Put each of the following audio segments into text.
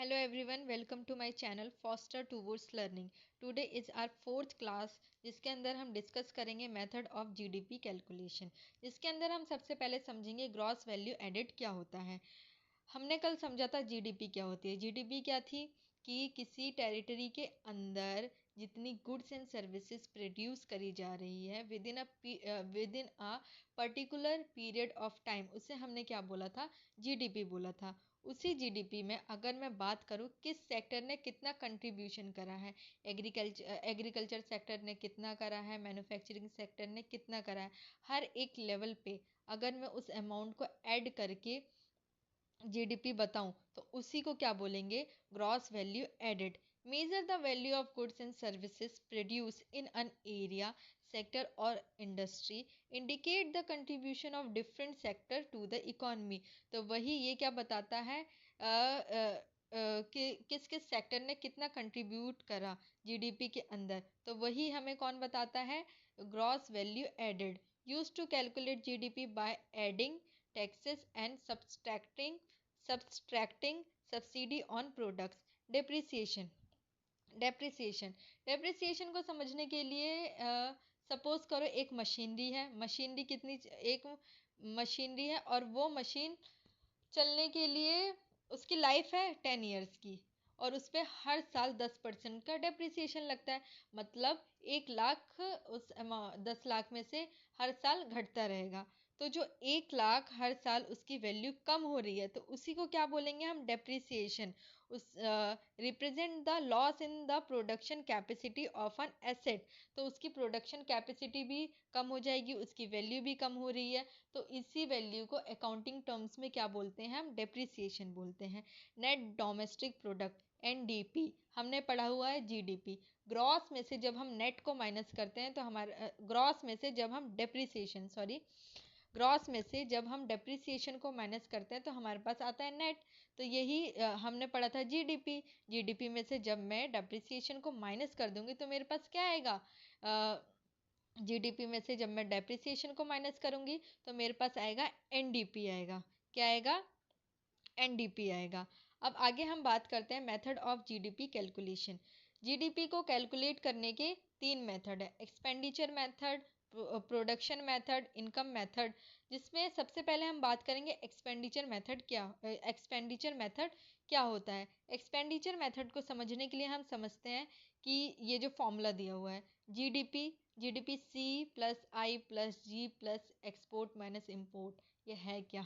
Hello everyone, welcome to my channel Foster Towards Learning. Today is our fourth class जिसके अंदर हम discuss करेंगे method of GDP calculation. जिसके अंदर हम सबसे पहले समझेंगे ग्रॉस वैल्यू एडेड क्या होता है। हमने कल समझा था जीडीपी क्या होती है। जीडीपी क्या थी कि किसी टेरिटरी के अंदर जितनी गुड्स एंड सर्विसेज प्रोड्यूस करी जा रही है with in a particular period of time, उसे हमने क्या बोला था, जीडीपी बोला था। उसी जीडीपी में अगर मैं बात करूँ किस सेक्टर ने कितना कंट्रीब्यूशन करा है, एग्रीकल्चर सेक्टर ने कितना करा है, मैन्युफैक्चरिंग सेक्टर ने कितना करा है, हर एक लेवल पे अगर मैं उस अमाउंट को ऐड करके जीडीपी बताऊं तो उसी को क्या बोलेंगे, gross value added. Measure the value of goods and services produce in an area, sector और industry, indicate the contribution of different sector to the economy. तो वही ये क्या बताता है कि किस किस सेक्टर ने कितना कंट्रीब्यूट करा जीडीपी के अंदर, तो वही हमें कौन बताता है, gross value added. Use to calculate GDP by adding taxes and subtracting subsidy on products। Depreciation को समझने के लिए सपोज करो एक मशीनरी है। एक मशीनरी है और वो मशीन चलने के लिए उसकी लाइफ है 10 ईयर्स की, और उस पर हर साल 10% का डेप्रिसिएशन लगता है। मतलब 1 लाख उस 10 लाख में से हर साल घटता रहेगा। तो जो 1 लाख हर साल उसकी वैल्यू कम हो रही है तो उसी को क्या बोलेंगे हम, डेप्रिसिएशन। उस represent the loss in the production capacity of an asset. तो उसकी प्रोडक्शन कैपेसिटी भी कम हो जाएगी, उसकी वैल्यू भी कम हो रही है। तो इसी वैल्यू को अकाउंटिंग टर्म्स में क्या बोलते हैं, हम डेप्रिसिएशन बोलते हैं। नेट डोमेस्टिक प्रोडक्ट एनडीपी हमने पढ़ा हुआ है। जीडीपी ग्रॉस में से जब हम नेट को माइनस करते हैं तो हमारे ग्रॉस में से जब हम डेप्रिसिएशन को माइनस करते हैं तो हमारे पास आता है नेट। तो यही हमने पढ़ा था जीडीपी। जीडीपी में से जब मैं डेप्रिसिएशन को माइनस कर दूंगी तो मेरे पास क्या आएगा, जीडीपी में से जब मैं डेप्रिसिएशन को माइनस करूंगी तो मेरे पास आएगा एनडीपी आएगा। क्या आएगा, एनडीपी आएगा। अब आगे हम बात करते हैं method of GDP calculation. GDP को कैलकुलेट करने के 3 मेथड है, expenditure method, production method, income method. जिसमें सबसे पहले हम बात करेंगे एक्सपेंडिचर मेथड क्या होता है। एक्सपेंडिचर मेथड को समझने के लिए हम समझते हैं कि ये जो फॉर्मूला दिया हुआ है, जीडीपी सी प्लस आई प्लस जी प्लस एक्सपोर्ट माइनस इम्पोर्ट, ये है क्या।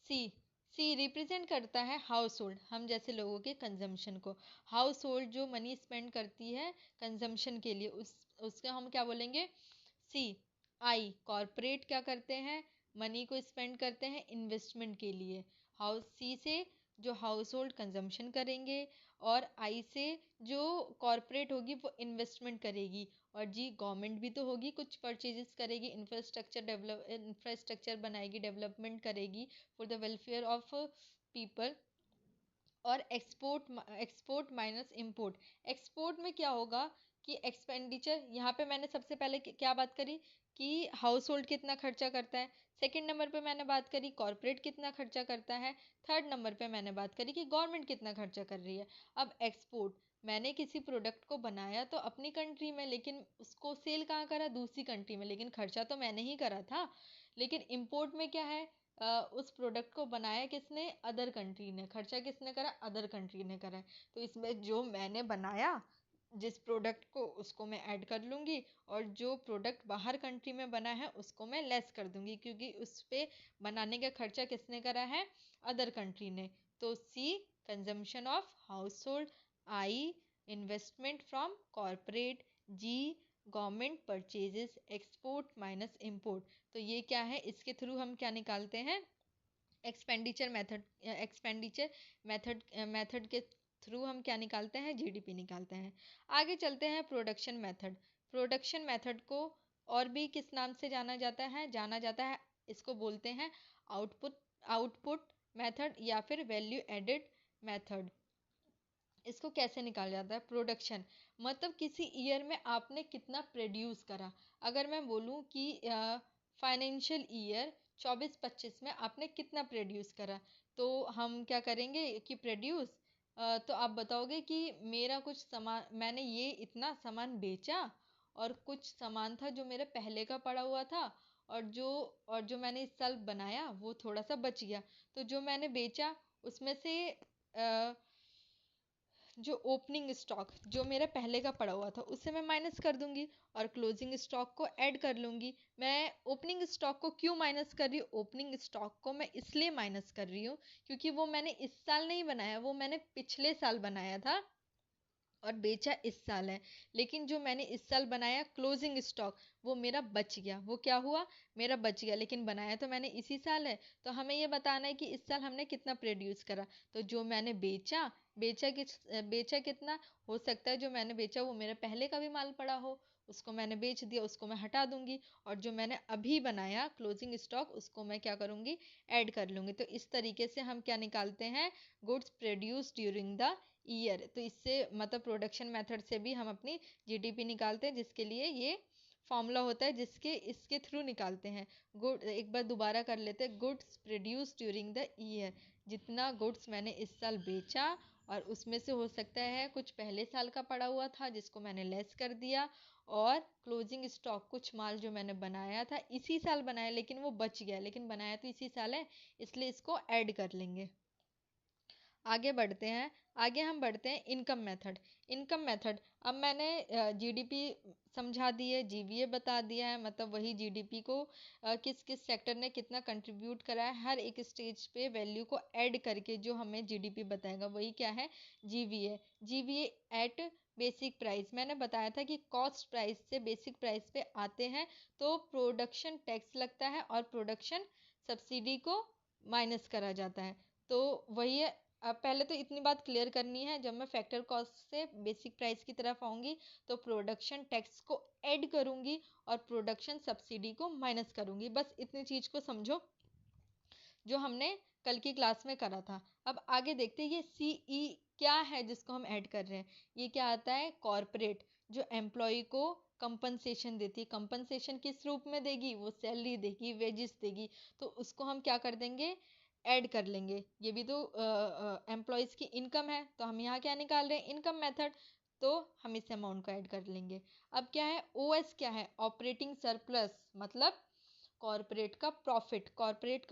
सी सी रिप्रेजेंट करता है हाउस होल्ड, हम जैसे लोगों के कंजम्पशन को। हाउस होल्ड जो मनी स्पेंड करती है कंजम्पशन के लिए, उसका हम क्या बोलेंगे, सी। आई कॉरपोरेट क्या करते हैं, मनी को स्पेंड करते हैं इन्वेस्टमेंट के लिए। सी से जो हाउस होल्ड कंजम्पशन करेंगे, और आई से जो कॉरपोरेट होगी वो इन्वेस्टमेंट करेगी, और जी गवर्नमेंट भी तो होगी, कुछ परचेजेस करेगी, इंफ्रास्ट्रक्चर बनाएगी, डेवलपमेंट करेगी for the welfare of people. और एक्सपोर्ट माइनस इंपोर्ट, एक्सपोर्ट में क्या होगा कि एक्सपेंडिचर, यहाँ पे मैंने सबसे पहले क्या बात करी कि हाउस होल्ड कितना खर्चा करता है। सेकंड नंबर पे मैंने बात करी कॉरपोरेट कितना खर्चा करता है। थर्ड नंबर पे मैंने बात करी कि गवर्नमेंट कितना खर्चा कर रही है। अब एक्सपोर्ट, मैंने किसी प्रोडक्ट को बनाया तो अपनी कंट्री में, लेकिन उसको सेल कहाँ करा, दूसरी कंट्री में, लेकिन खर्चा तो मैंने ही करा था। लेकिन इंपोर्ट में क्या है, उस प्रोडक्ट को बनाया किसने, अदर कंट्री ने, खर्चा किसने करा, अदर कंट्री ने करा है। तो इसमें जो मैंने बनाया जिस प्रोडक्ट को, उसको मैं ऐड कर लूँगी, और जो प्रोडक्ट बाहर कंट्री में बना है उसको मैं लेस कर दूँगी, क्योंकि उस पर बनाने का खर्चा किसने करा है, अदर कंट्री ने। तो C consumption of household, I investment from corporate, G government purchases, export minus import. तो ये क्या है, इसके थ्रू हम क्या निकालते हैं, एक्सपेंडिचर मेथड के थ्रू हम क्या निकालते हैं, जीडीपी निकालते हैं। आगे चलते हैं प्रोडक्शन मेथड को और भी किस नाम से जाना जाता है, इसको बोलते हैं आउटपुट मेथड या फिर वैल्यू एडेड मेथड। इसको कैसे निकाला जाता है, प्रोडक्शन मतलब किसी ईयर में आपने कितना प्रोड्यूस करा। अगर मैं बोलूँ कि फाइनेंशियल ईयर 24-25 में आपने कितना प्रोड्यूस करा, तो हम क्या करेंगे कि प्रोड्यूस, तो आप बताओगे कि मेरा कुछ सामान, मैंने ये इतना सामान बेचा और कुछ सामान था जो मेरे पहले का पड़ा हुआ था, और जो मैंने इस साल बनाया वो थोड़ा सा बच गया। तो जो मैंने बेचा उसमें से जो ओपनिंग स्टॉक जो मेरा पहले का पड़ा हुआ था उससे मैं माइनस कर दूंगी और क्लोजिंग स्टॉक को ऐड कर लूंगी। मैं ओपनिंग स्टॉक को क्यों माइनस कर रही हूँ? ओपनिंग स्टॉक को मैं इसलिए माइनस कर रही हूँ क्योंकि वो मैंने इस साल नहीं बनाया, वो मैंने पिछले साल बनाया था और बेचा इस साल है। लेकिन जो मैंने इस साल बनाया क्लोजिंग स्टॉक, वो मेरा बच गया। वो क्या हुआ? मेरा बच गया, लेकिन बनाया तो मैंने इसी साल है। तो हमें ये बताना है कि इस साल हमने कितना प्रोड्यूस करा। तो जो मैंने बेचा कितना, हो सकता है जो मैंने बेचा वो मेरे पहले का भी माल पड़ा हो, उसको मैंने बेच दिया, उसको मैं हटा दूंगी। और जो मैंने अभी बनाया क्लोजिंग स्टॉक, उसको मैं क्या करूंगी? ऐड कर लूंगी। तो इस तरीके से हम क्या निकालते हैं? Goods produce during the year. तो इससे मतलब प्रोडक्शन मेथड से भी हम अपनी जीडीपी निकालते हैं, जिसके लिए ये फॉर्मूला होता है, जिसके इसके थ्रू निकालते हैं। गुड, एक बार दोबारा कर लेते हैं। Goods produce during the year, जितना गुड्स मैंने इस साल बेचा और उसमें से हो सकता है कुछ पहले साल का पड़ा हुआ था जिसको मैंने लेस कर दिया, और क्लोजिंग स्टॉक कुछ माल जो मैंने बनाया था इसी साल बनाया लेकिन वो बच गया, लेकिन बनाया तो इसी साल है, इसलिए इसको ऐड कर लेंगे। आगे बढ़ते हैं। आगे हम बढ़ते हैं इनकम मेथड। इनकम मेथड, अब मैंने जीडीपी समझा दी है, जीवीए बता दिया है, मतलब वही जीडीपी को किस किस सेक्टर ने कितना कंट्रीब्यूट करा है, हर एक स्टेज पे वैल्यू को ऐड करके जो हमें जीडीपी बताएगा वही क्या है? GVA. GVA eight basic price, मैंने बताया था कि कॉस्ट प्राइस से बेसिक प्राइस पे आते हैं तो प्रोडक्शन टैक्स लगता है और प्रोडक्शन सब्सिडी को माइनस करा जाता है। तो वही है। अब पहले तो इतनी बात क्लियर करनी है, जब मैं फैक्टर कॉस्ट से बेसिक प्राइस की तरफ आऊंगी तो प्रोडक्शन टैक्स को ऐड करूंगी और प्रोडक्शन सब्सिडी को माइनस करूंगी। बस इतनी चीज को समझो जो हमने कल की क्लास में करा था। अब आगे देखते हैं ये सीई क्या है जिसको हम ऐड कर रहे हैं। ये क्या आता है? कॉरपोरेट, जो एम्प्लॉय को कंपनसेशन देती है। कंपनसेशन किस रूप में देगी? वो सैलरी देगी, वेजेस देगी, तो उसको हम क्या कर देंगे? ऐड कर लेंगे। ये भी तो एम्प्लॉयज की इनकम है, तो हम यहाँ क्या निकाल रहे हैं? इनकम मेथड, तो हम इस अमाउंट को ऐड कर लेंगे। अब क्या है? ओएस क्या है? ऑपरेटिंग सरप्लस, मतलब कॉरपोरेट का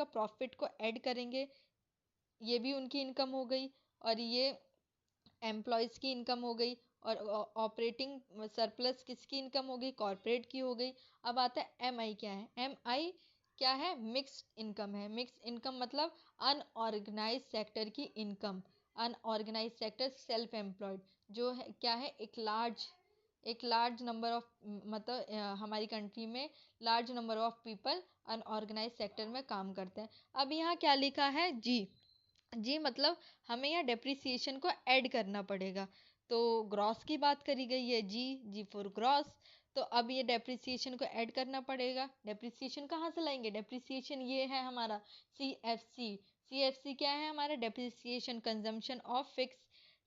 प्रॉफिट को ऐड करेंगे, ये भी उनकी इनकम हो गई, और ये एम्प्लॉयज की इनकम हो गई, और ऑपरेटिंग सरप्लस किसकी इनकम हो गई? कॉरपोरेट की हो गई। अब आता है एम आई क्या है? एम आई क्या है? मिक्स्ड इनकम है। मिक्स्ड इनकम मतलब अनऑर्गेनाइज सेक्टर की income. Unorganise sector self employed, जो है क्या है? एक लार्ज नंबर ऑफ, मतलब हमारी कंट्री में large number of people unorganise sector में काम करते हैं। अब यहाँ क्या लिखा है? जी। जी मतलब हमें यहाँ डेप्रिसिएशन को ऐड करना पड़ेगा। तो ग्रॉस की बात करी गई है, जी जी फॉर ग्रॉस। तो अब ये डेप्रिसिएशन को ऐड करना पड़ेगा। डेप्रिसिएशन कहाँ से लाएंगे? डेप्रिसिएशन ये है हमारा C F C. C F C क्या है हमारा? Depreciation consumption of fix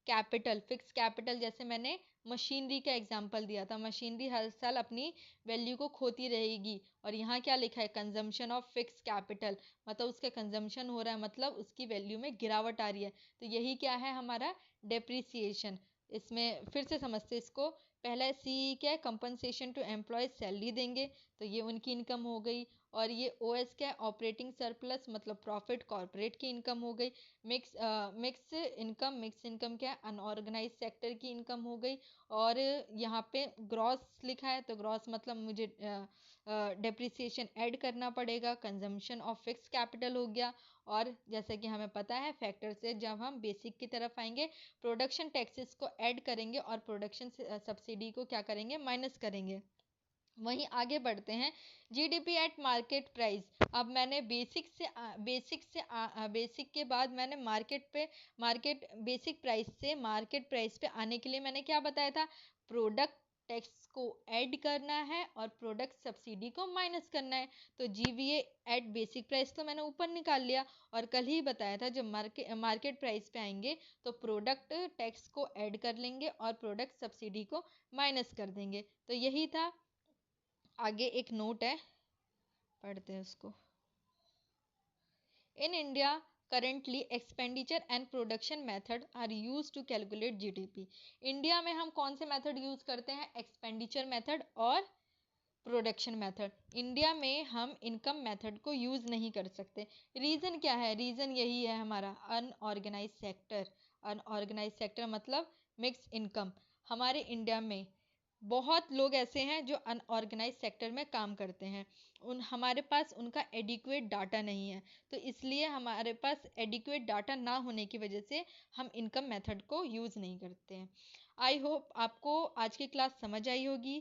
capital. Fix capital, जैसे मैंने मशीनरी का एग्जांपल दिया था, मशीनरी हर साल अपनी वैल्यू को खोती रहेगी, और यहाँ क्या लिखा है? कंजम्पशन ऑफ फिक्स कैपिटल, मतलब उसका कंजम्पशन हो रहा है, मतलब उसकी वैल्यू में गिरावट आ रही है। तो यही क्या है हमारा? डेप्रिसिएशन। इसमें फिर से समझते इसको। पहला सी क्या है? कंपनसेशन टू एम्प्लॉयज, सैलरी देंगे तो ये उनकी इनकम हो गई। और ये ओ एस क्या है? ऑपरेटिंग सरप्लस, मतलब प्रॉफिट, कॉरपोरेट की इनकम हो गई। मिक्स इनकम क्या है? अनऑर्गेनाइज सेक्टर की इनकम हो गई। और यहाँ पे ग्रॉस लिखा है, तो ग्रॉस मतलब मुझे डेप्रिसिएशन ऐड करना पड़ेगा, कंजम्पशन ऑफ फिक्स कैपिटल हो गया। और जैसे कि हमें पता है फैक्टर से जब हम बेसिक की तरफ आएंगे, प्रोडक्शन टैक्सेस को ऐड करेंगे और प्रोडक्शन सब्सिडी को क्या करेंगे? माइनस करेंगे। वहीं आगे बढ़ते हैं। GDP at market price. अब मैंने बेसिक के बाद मैंने मार्केट प्राइस पे आने के लिए मैंने क्या बताया था? प्रोडक्ट टैक्स को ऐड करना है और प्रोडक्ट सब्सिडी को माइनस करना है। तो जीवीए एट बेसिक प्राइस तो मैंने ऊपर निकाल लिया, और कल ही बताया था जब मार्केट प्राइस पे आएंगे तो प्रोडक्ट टैक्स को ऐड कर लेंगे और प्रोडक्ट सब्सिडी को माइनस कर देंगे। तो यही था। आगे एक नोट है, पढ़ते हैं उसको। In India, Currently, expenditure and production method are used to calculate GDP. India में हम कौन से मेथड यूज करते हैं? एक्सपेंडिचर मेथड और प्रोडक्शन मेथड। इंडिया में हम इनकम मेथड को यूज नहीं कर सकते। रीजन क्या है? रीजन यही है हमारा अनऑर्गेनाइज सेक्टर। अनऑर्गेनाइज सेक्टर मतलब मिक्स इनकम। हमारे इंडिया में बहुत लोग ऐसे हैं जो अनऑर्गेनाइज सेक्टर में काम करते हैं। हमारे पास उनका एडिक्वेट डाटा नहीं है, तो इसलिए हमारे पास एडिक्वेट डाटा ना होने की वजह से हम इनकम मेथड को यूज़ नहीं करते हैं। आई होप आपको आज की क्लास समझ आई होगी।